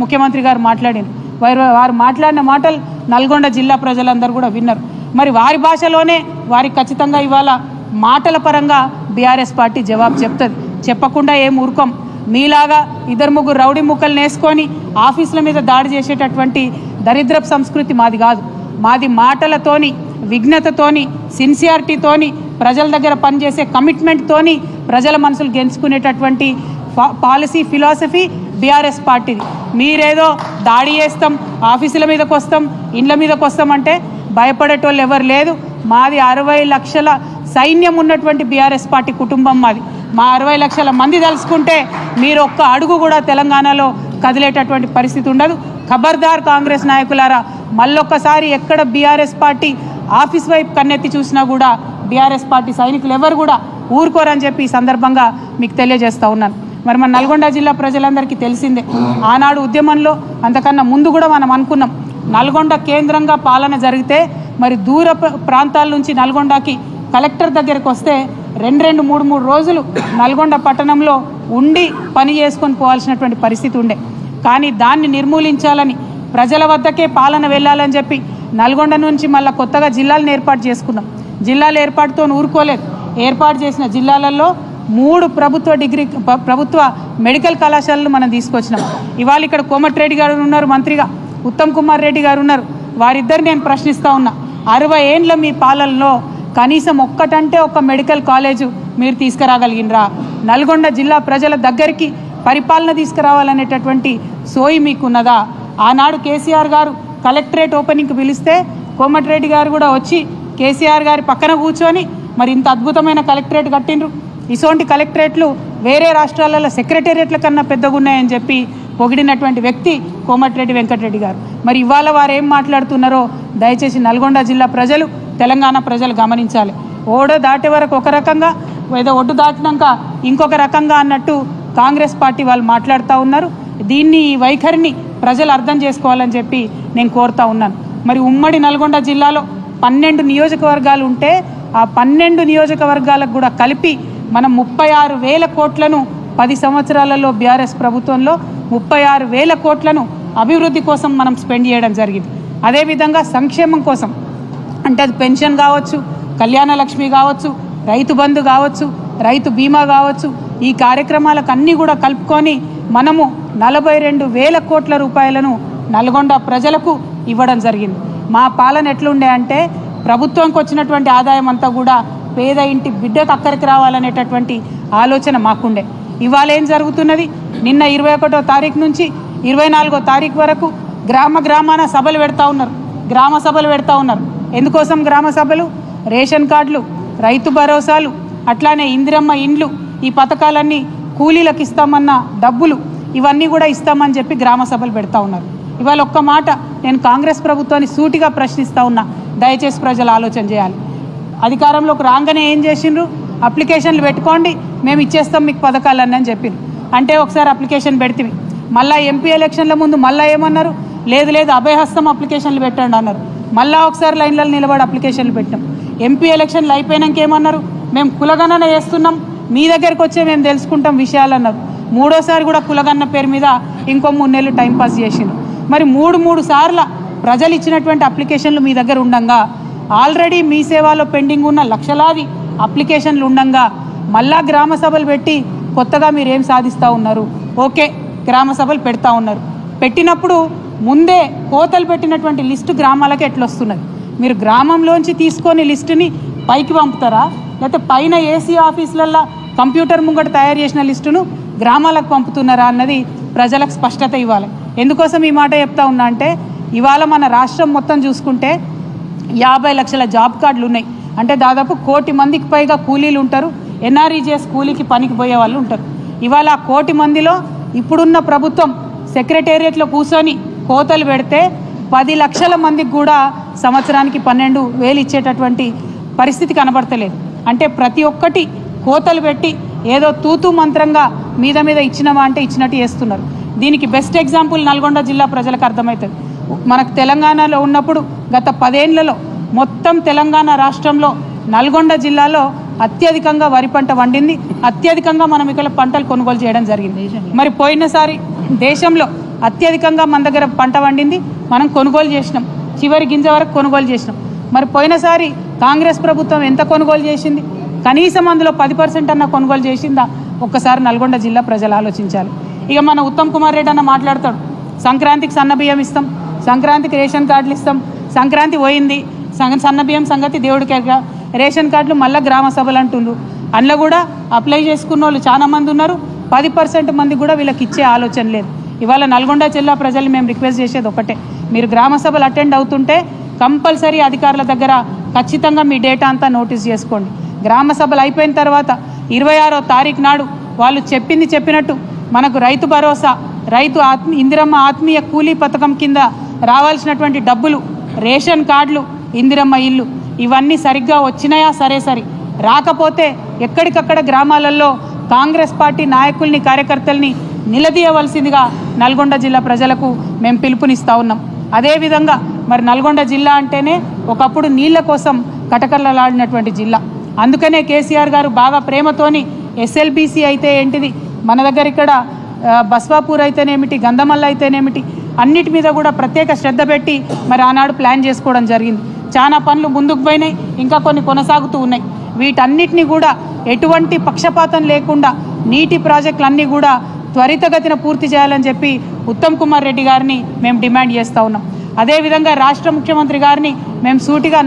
ముఖ్యమంత్రి గారు మాట్లాడారు. వారు మాట్లాడిన మాటలు నల్గొండ జిల్లా ప్రజలందరూ కూడా విన్నారు. మరి వారి భాషలోనే వారికి ఖచ్చితంగా ఇవాళ మాటల పరంగా బీఆర్ఎస్ పార్టీ జవాబు చెప్తుంది. చెప్పకుండా ఏం ఊరుకోం. మీలాగా ఇద్దరు ముగ్గురు రౌడీ ముక్కలు నేసుకొని ఆఫీసుల మీద దాడి చేసేటటువంటి దరిద్రపు సంస్కృతి మాది కాదు. మాది మాటలతోని, విఘ్నతతోని, సిన్సియారిటీతోని, ప్రజల దగ్గర పనిచేసే కమిట్మెంట్తోని ప్రజల మనసులు గెలుచుకునేటటువంటి పాలసీ ఫిలాసఫీ బీఆర్ఎస్ పార్టీది. మీరేదో దాడి చేస్తాం, ఆఫీసుల మీదకి వస్తాం, ఇండ్ల మీదకి వస్తామంటే భయపడేటోళ్ళు ఎవరు లేదు. మాది 60 లక్షల సైన్యం ఉన్నటువంటి బీఆర్ఎస్ పార్టీ కుటుంబం మాది. మా 60 లక్షల మంది తలుసుకుంటే మీరు ఒక్క అడుగు కూడా తెలంగాణలో కదిలేటటువంటి పరిస్థితి ఉండదు. ఖబర్దార్ కాంగ్రెస్ నాయకులారా, మళ్ళొక్కసారి ఎక్కడ బీఆర్ఎస్ పార్టీ ఆఫీస్ వైపు కన్నెత్తి చూసినా కూడా బీఆర్ఎస్ పార్టీ సైనికులు ఎవరు కూడా ఊరుకోరని చెప్పి ఈ సందర్భంగా మీకు తెలియజేస్తూ ఉన్నాను. మరి మన నల్గొండ జిల్లా ప్రజలందరికీ తెలిసిందే, ఆనాడు ఉద్యమంలో అంతకన్నా ముందు కూడా మనం అనుకున్నాం నల్గొండ కేంద్రంగా పాలన జరిగితే మరి దూర ప్రాంతాల నుంచి నల్గొండకి కలెక్టర్ దగ్గరికి వస్తే 2-3 రోజులు నల్గొండ పట్టణంలో ఉండి పని చేసుకొని పోవాల్సినటువంటి పరిస్థితి ఉండే. కానీ దాన్ని నిర్మూలించాలని, ప్రజల వద్దకే పాలన వెళ్ళాలని చెప్పి నల్గొండ నుంచి మళ్ళీ కొత్తగా జిల్లాలను ఏర్పాటు చేసుకున్నాం. జిల్లాల ఏర్పాటుతో ఊరుకోలేదు. ఏర్పాటు చేసిన జిల్లాలలో 3 ప్రభుత్వ మెడికల్ కళాశాలలు మనం తీసుకొచ్చినాం. ఇవాళ ఇక్కడ కోమటిరెడ్డి గారు ఉన్నారు మంత్రిగా, ఉత్తమ్ కుమార్ రెడ్డి గారు ఉన్నారు. వారిద్దరు నేను ప్రశ్నిస్తూ ఉన్నా, 60 ఏండ్ల మీ పాలనలో కనీసం ఒక్కటంటే ఒక మెడికల్ కాలేజు మీరు తీసుకురాగలిగినరా? నల్గొండ జిల్లా ప్రజల దగ్గరికి పరిపాలన తీసుకురావాలనేటటువంటి సోయి మీకున్నదా? ఆనాడు కేసీఆర్ గారు కలెక్టరేట్ ఓపెనింగ్కి పిలిస్తే కోమటిరెడ్డి గారు కూడా వచ్చి కేసీఆర్ గారి పక్కన కూర్చొని మరి ఇంత అద్భుతమైన కలెక్టరేట్ కట్టిండ్రు, ఇటువంటి కలెక్టరేట్లు వేరే రాష్ట్రాలలో సెక్రటేరియట్ల కన్నా పెద్దగా ఉన్నాయని చెప్పి పొగిడినటువంటి వ్యక్తి కోమటిరెడ్డి వెంకటరెడ్డి గారు. మరి ఇవాళ వారు ఏం మాట్లాడుతున్నారో దయచేసి నల్గొండ జిల్లా ప్రజలు, తెలంగాణ ప్రజలు గమనించాలి. ఓడ దాటే వరకు ఒక రకంగా, ఏదో ఒడ్డు దాటినాక ఇంకొక రకంగా అన్నట్టు కాంగ్రెస్ పార్టీ వాళ్ళు మాట్లాడుతూ ఉన్నారు. దీన్ని, ఈ వైఖరిని ప్రజలు అర్థం చేసుకోవాలని చెప్పి నేను కోరుతా ఉన్నాను. మరి ఉమ్మడి నల్గొండ జిల్లాలో 12 నియోజకవర్గాలు ఉంటే ఆ 12 నియోజకవర్గాలకు కూడా కలిపి మనం 36,000 కోట్లను 10 సంవత్సరాలలో బీఆర్ఎస్ ప్రభుత్వంలో 36,000 కోట్లను అభివృద్ధి కోసం మనం స్పెండ్ చేయడం జరిగింది. అదేవిధంగా సంక్షేమం కోసం, అంటే అది పెన్షన్ కావచ్చు, కళ్యాణ లక్ష్మి కావచ్చు, రైతు బంధు కావచ్చు, రైతు బీమా కావచ్చు, ఈ కార్యక్రమాలకు అన్నీ కూడా కలుపుకొని మనము 42,000 కోట్ల రూపాయలను నల్గొండ ప్రజలకు ఇవ్వడం జరిగింది. మా పాలన ఎట్లుండే అంటే ప్రభుత్వంకి వచ్చినటువంటి ఆదాయం అంతా కూడా పేద ఇంటి బిడ్డకు అక్కడికి రావాలనేటటువంటి ఆలోచన మాకుండే. ఇవాళ ఏం జరుగుతున్నది? నిన్న 21వ తారీఖు నుంచి 24వ తారీఖు వరకు గ్రామాన సభలు పెడతా ఉన్నారు, గ్రామ సభలు పెడతా ఉన్నారు. ఎందుకోసం గ్రామ సభలు? రేషన్ కార్డులు, రైతు భరోసాలు, అట్లానే ఇందిరమ్మ ఇండ్లు, ఈ పథకాలన్నీ కూలీలకు ఇస్తామన్న డబ్బులు ఇవన్నీ కూడా ఇస్తామని చెప్పి గ్రామ సభలు పెడతా ఉన్నారు. ఇవాళ ఒక్క మాట నేను కాంగ్రెస్ ప్రభుత్వాన్ని సూటిగా ప్రశ్నిస్తూ ఉన్నా, దయచేసి ప్రజలు ఆలోచన చేయాలి. అధికారంలోకి రాగానే ఏం చేసిండ్రు? అప్లికేషన్లు పెట్టుకోండి, మేము ఇచ్చేస్తాం మీకు పథకాలన్నీ అని చెప్పిండ్రు. అంటే ఒకసారి అప్లికేషన్ పెడితే మళ్ళీ ఎంపీ ఎలక్షన్ల ముందు మళ్ళీ ఏమన్నారు? లేదు అభయహస్తం అప్లికేషన్లు పెట్టండి అన్నారు. మళ్ళీ ఒకసారి లైన్లలో నిలబడి అప్లికేషన్లు పెట్టాం. ఎంపీ ఎలక్షన్లు అయిపోయాక ఏమన్నారు? మేము కులగణన చేస్తున్నాం, మీ దగ్గరికి వచ్చే మేము తెలుసుకుంటాం విషయాలు అన్నారు. 3వ కూడా కులగణన పేరు మీద ఇంకో 3 నెలలు టైంపాస్ చేసిండ్రు. మరి 3 సార్ల ప్రజలు ఇచ్చినటువంటి అప్లికేషన్లు మీ దగ్గర ఉండంగా, ఆల్రెడీ మీ సేవలో పెండింగ్ ఉన్న లక్షలాది అప్లికేషన్లు ఉండంగా మళ్ళా గ్రామ సభలు పెట్టి కొత్తగా మీరు ఏం సాధిస్తూ ఉన్నారు? ఓకే, గ్రామ సభలు పెడతా ఉన్నారు. పెట్టినప్పుడు ముందే కోతలు పెట్టినటువంటి లిస్టు గ్రామాలకు ఎట్లొస్తున్నది? మీరు గ్రామంలోంచి తీసుకొని లిస్టుని పైకి పంపుతారా, లేకపోతే పైన ఏసీ ఆఫీసులల్లో కంప్యూటర్ ముంగట తయారు చేసిన లిస్టును గ్రామాలకు పంపుతున్నారా అన్నది ప్రజలకు స్పష్టత ఇవ్వాలి. ఎందుకోసం ఈ మాట చెప్తా ఉన్నా అంటే, ఇవాళ మన రాష్ట్రం మొత్తం చూసుకుంటే 50 లక్షల జాబ్ కార్డులు ఉన్నాయి. అంటే దాదాపు 1 కోటి మందికి పైగా కూలీలు ఉంటారు, ఎన్ఆర్ఈజీఎస్ కూలీకి పనికి పోయే వాళ్ళు ఉంటారు. ఇవాళ 1 కోటి మందిలో ఇప్పుడున్న ప్రభుత్వం సెక్రటేరియట్లో కూర్చొని కోతలు పెడితే 10 లక్షల మందికి కూడా సంవత్సరానికి 12,000 ఇచ్చేటటువంటి పరిస్థితి కనబడతలేదు. అంటే ప్రతి ఒక్కటి కోతలు పెట్టి ఏదో తూతూ మంత్రంగా మీద ఇచ్చినమా అంటే ఇచ్చినట్టు చేస్తున్నారు. దీనికి బెస్ట్ ఎగ్జాంపుల్ నల్గొండ జిల్లా ప్రజలకు అర్థమవుతుంది. మనకు తెలంగాణలో ఉన్నప్పుడు గత 10 ఏళ్లలో మొత్తం తెలంగాణ రాష్ట్రంలో నల్గొండ జిల్లాలో అత్యధికంగా వరి పంట వండింది, అత్యధికంగా మనం ఇక్కడ పంటలు కొనుగోలు చేయడం జరిగింది. మరి పోయినసారి దేశంలో అత్యధికంగా మన దగ్గర పంట వండింది మనం కొనుగోలు చేసినాం, చివరి గింజ వరకు కొనుగోలు చేసినాం. మరి పోయినసారి కాంగ్రెస్ ప్రభుత్వం ఎంత కొనుగోలు చేసింది? కనీసం అందులో 10% అన్న కొనుగోలు చేసిందా? ఒక్కసారి నల్గొండ జిల్లా ప్రజలు ఆలోచించాలి. ఇక మన ఉత్తమ్ కుమార్ రెడ్డి అన్న మాట్లాడతాడు, సంక్రాంతికి సన్నబియ్యం ఇస్తాం, సంక్రాంతికి రేషన్ కార్డులు ఇస్తాం, సంక్రాంతి పోయింది, సన్నబియ్యం సంగతి దేవుడికి రేషన్ కార్డులు మళ్ళీ గ్రామ సభలు అంటుండ్రు. అందులో కూడా అప్లై చేసుకున్న వాళ్ళు చాలా మంది ఉన్నారు, 10% మంది కూడా వీళ్ళకి ఇచ్చే ఆలోచన లేదు. ఇవాళ నల్గొండ జిల్లా ప్రజల్ని మేము రిక్వెస్ట్ చేసేది ఒకటే, మీరు గ్రామ సభలు అటెండ్ అవుతుంటే కంపల్సరీ అధికారుల దగ్గర ఖచ్చితంగా మీ డేటా అంతా నోటీస్ చేసుకోండి. గ్రామ సభలు అయిపోయిన తర్వాత 26వ తారీఖు నాడు వాళ్ళు చెప్పినట్టు మనకు రైతు భరోసా, ఇందిరమ్మ ఆత్మీయ కూలీ పథకం కింద రావాల్సినటువంటి డబ్బులు, రేషన్ కార్డులు, ఇందిరమ్మ ఇల్లు ఇవన్నీ సరిగ్గా వచ్చినాయా? సరే రాకపోతే ఎక్కడికక్కడ గ్రామాలలో కాంగ్రెస్ పార్టీ నాయకుల్ని, కార్యకర్తల్ని నిలదీయవలసిందిగా నల్గొండ జిల్లా ప్రజలకు మేము పిలుపునిస్తూ ఉన్నాం. అదేవిధంగా మరి నల్గొండ జిల్లా అంటేనే ఒకప్పుడు నీళ్ల కోసం కటకళ్ళలాడినటువంటి జిల్లా. అందుకనే కేసీఆర్ గారు బాగా ప్రేమతోని ఎస్ఎల్బీసీ అయితే ఏంటిది, మన దగ్గర ఇక్కడ బస్వాపూర్ అయితేనేమిటి, గంధమల్ల అయితేనేమిటి, అన్నిటి మీద కూడా ప్రత్యేక శ్రద్ధ పెట్టి మరి ఆనాడు ప్లాన్ చేసుకోవడం జరిగింది. చాలా పనులు ముందుకు పోయినాయి, ఇంకా కొన్ని కొనసాగుతూ ఉన్నాయి. వీటన్నిటిని కూడా ఎటువంటి పక్షపాతం లేకుండా నీటి ప్రాజెక్టులన్నీ కూడా త్వరితగతిన పూర్తి చేయాలని చెప్పి ఉత్తమ్ కుమార్ రెడ్డి గారిని మేము డిమాండ్ చేస్తూ ఉన్నాం. అదేవిధంగా రాష్ట్ర ముఖ్యమంత్రి గారిని మేము సూటిగా